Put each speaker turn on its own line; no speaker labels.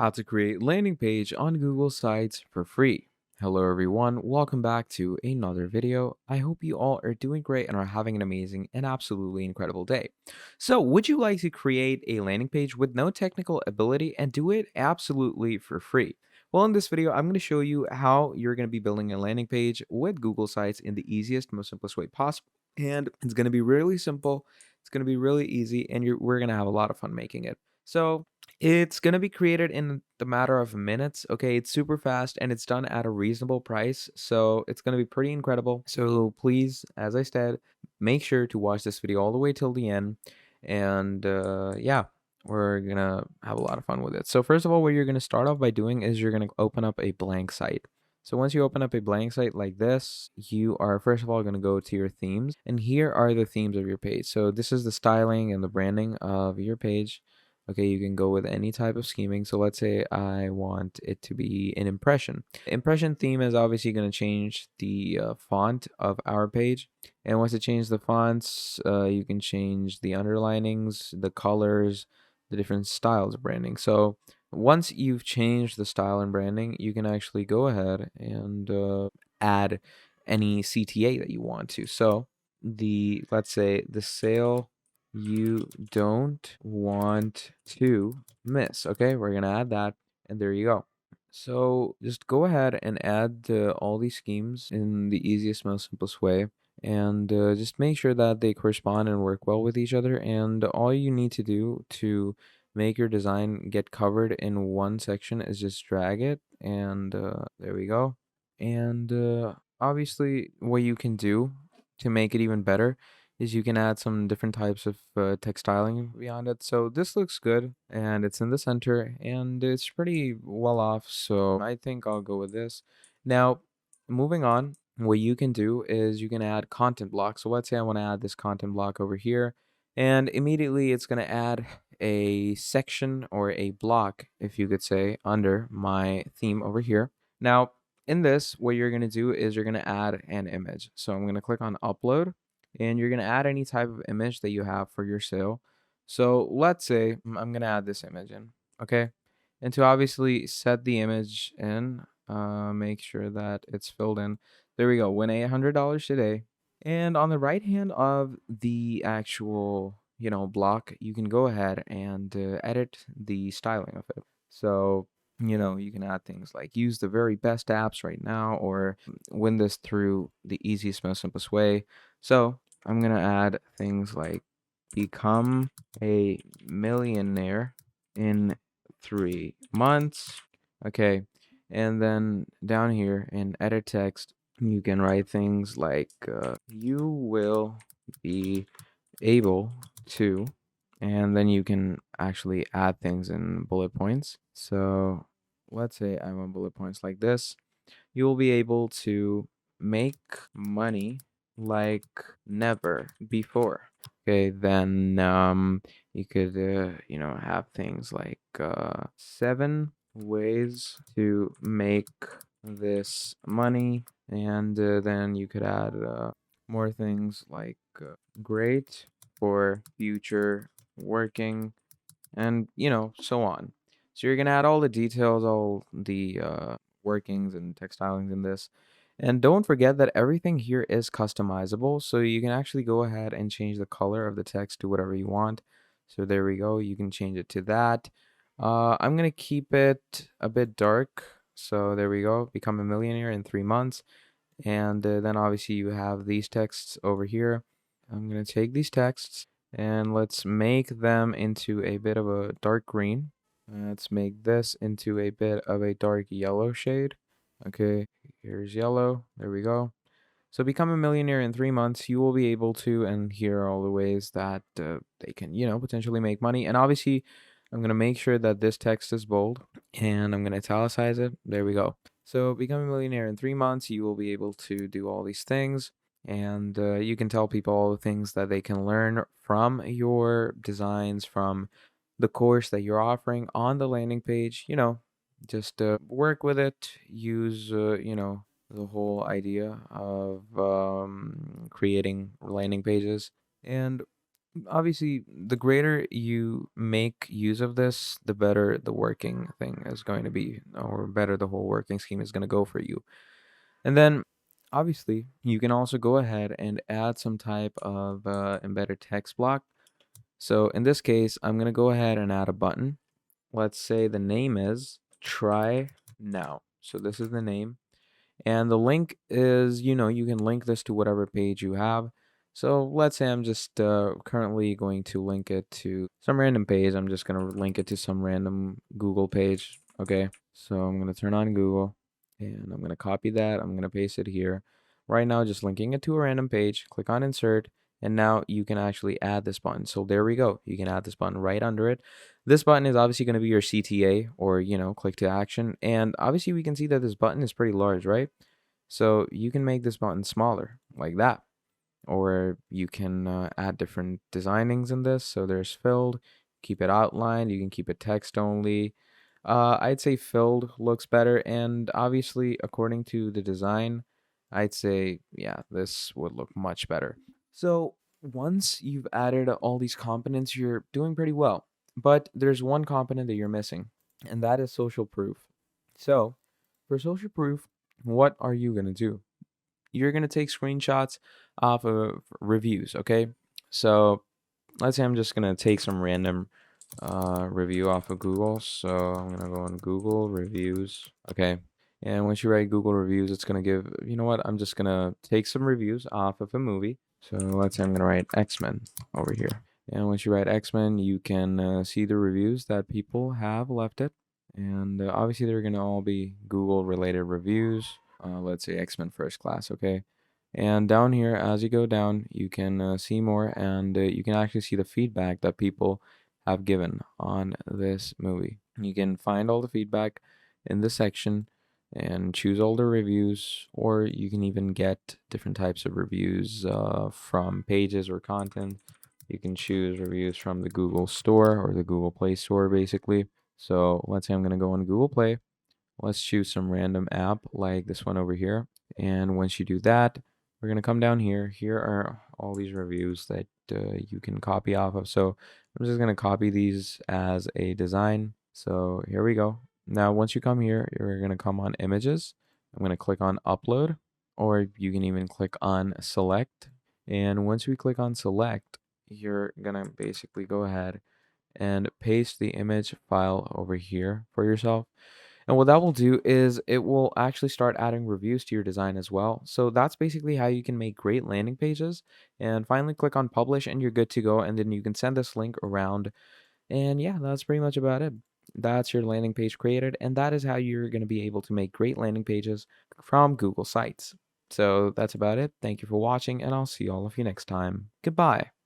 How to create landing page on Google Sites for free. Hello everyone, welcome back to another video. I hope you all are doing great and are having an amazing and absolutely incredible day. So, would you like to create a landing page with no technical ability and do it absolutely for free? Well, in this video, I'm going to show you how you're going to be building a landing page with Google Sites in the easiest, most simplest way possible. And it's going to be really simple, it's going to be really easy, and we're going to have a lot of fun making it. So, it's gonna be created in the matter of minutes, okay? It's super fast and it's done at a reasonable price, so it's gonna be pretty incredible. So please, as I said, make sure to watch this video all the way till the end. And yeah, we're gonna have a lot of fun with it. So first of all, what you're gonna start off by doing is you're gonna open up a blank site. So once you open up a blank site like this, you are first of all going to go to your themes, and here are the themes of your page. So this is the styling and the branding of your page. Okay, you can go with any type of scheming. So let's say I want it to be an impression. Impression theme is obviously going to change the font of our page. And once it changes the fonts, you can change the underlinings, the colors, the different styles of branding. So once you've changed the style and branding, you can actually go ahead and add any CTA that you want to. So let's say the sale you don't want to miss. Okay, we're gonna add that, and there you go. So just go ahead and add all these schemes in the easiest, most simplest way, and just make sure that they correspond and work well with each other. And all you need to do to make your design get covered in one section is just drag it, and there we go. And obviously, what you can do to make it even better is you can add some different types of text styling beyond it. So this looks good and it's in the center and it's pretty well off. So I think I'll go with this. Now, moving on, what you can do is you can add content blocks. So let's say I want to add this content block over here, and immediately it's going to add a section or a block, if you could say, under my theme over here. Now, in this, what you're going to do is you're going to add an image. So I'm going to click on upload, and you're going to add any type of image that you have for your sale. So let's say I'm going to add this image in, okay? And to obviously set the image in, make sure that it's filled in. There we go, win $800 today. And on the right hand of the actual, block, you can go ahead and edit the styling of it. So, you can add things like use the very best apps right now or win this through the easiest, most simplest way. So I'm going to add things like become a millionaire in 3 months. Okay. And then down here in edit text, you can write things like you will be able to, and then you can actually add things in bullet points. So let's say I want bullet points like this. You will be able to make money like never before. Okay, then you could have things like 7 ways to make this money, and then you could add more things like great for future working, and so on. So you're gonna add all the details, all the workings and textilings in this. And don't forget that everything here is customizable, so you can actually go ahead and change the color of the text to whatever you want. So there we go, you can change it to that. I'm gonna keep it a bit dark. So there we go, become a millionaire in 3 months. And then obviously you have these texts over here. I'm gonna take these texts and let's make them into a bit of a dark green. Let's make this into a bit of a dark yellow shade. Okay, here's yellow. There we go. So become a millionaire in 3 months. You will be able to, and here are all the ways that they can, potentially make money. And obviously, I'm gonna make sure that this text is bold, and I'm gonna italicize it. There we go. So become a millionaire in 3 months. You will be able to do all these things, and you can tell people all the things that they can learn from your designs, from the course that you're offering on the landing page. Just work with it. Use, the whole idea of creating landing pages. And Obviously, the greater you make use of this, the better the working thing is going to be, or better the whole working scheme is going to go for you. And then, obviously, you can also go ahead and add some type of embedded text block. So in this case, I'm going to go ahead and add a button. Let's say the name is try now. So this is the name. And the link is, you can link this to whatever page you have. So let's say I'm just currently going to link it to some random page. I'm just going to link it to some random Google page. Okay. So I'm going to turn on Google and I'm going to copy that. I'm going to paste it here. Right now, just linking it to a random page. Click on insert. And now you can actually add this button. So there we go. You can add this button right under it. This button is obviously going to be your CTA, or, click to action. And obviously we can see that this button is pretty large, right? So you can make this button smaller like that. Or you can add different designings in this. So there's filled, keep it outlined. You can keep it text only. I'd say filled looks better. And obviously, according to the design, I'd say, yeah, this would look much better. So once you've added all these components, you're doing pretty well. But there's one component that you're missing, and that is social proof. So for social proof, what are you going to do? You're going to take screenshots off of reviews, okay? So let's say I'm just going to take some random review off of Google. So I'm going to go on Google reviews, okay? And once you write Google reviews, it's going to give, you know what? I'm just going to take some reviews off of a movie. So let's say I'm going to write X-Men over here. And once you write X-Men, you can see the reviews that people have left it. And obviously, they're going to all be Google related reviews. Let's say X-Men First Class, okay? And down here, as you go down, you can see more, and you can actually see the feedback that people have given on this movie. You can find all the feedback in this section and choose all the reviews, or you can even get different types of reviews from pages or content. You can choose reviews from the Google Store or the Google Play Store, basically. So let's say I'm going to go on Google Play. Let's choose some random app like this one over here. And once you do that, we're going to come down here. Here are all these reviews that you can copy off of. So I'm just going to copy these as a design. So here we go. Now, once you come here, you're going to come on images. I'm going to click on upload, or you can even click on select. And once we click on select, you're going to basically go ahead and paste the image file over here for yourself. And what that will do is it will actually start adding reviews to your design as well. So that's basically how you can make great landing pages. And finally click on publish and you're good to go. And then you can send this link around. And yeah, that's pretty much about it. That's your landing page created. And that is how you're going to be able to make great landing pages from Google Sites. So that's about it. Thank you for watching, and I'll see all of you next time. Goodbye.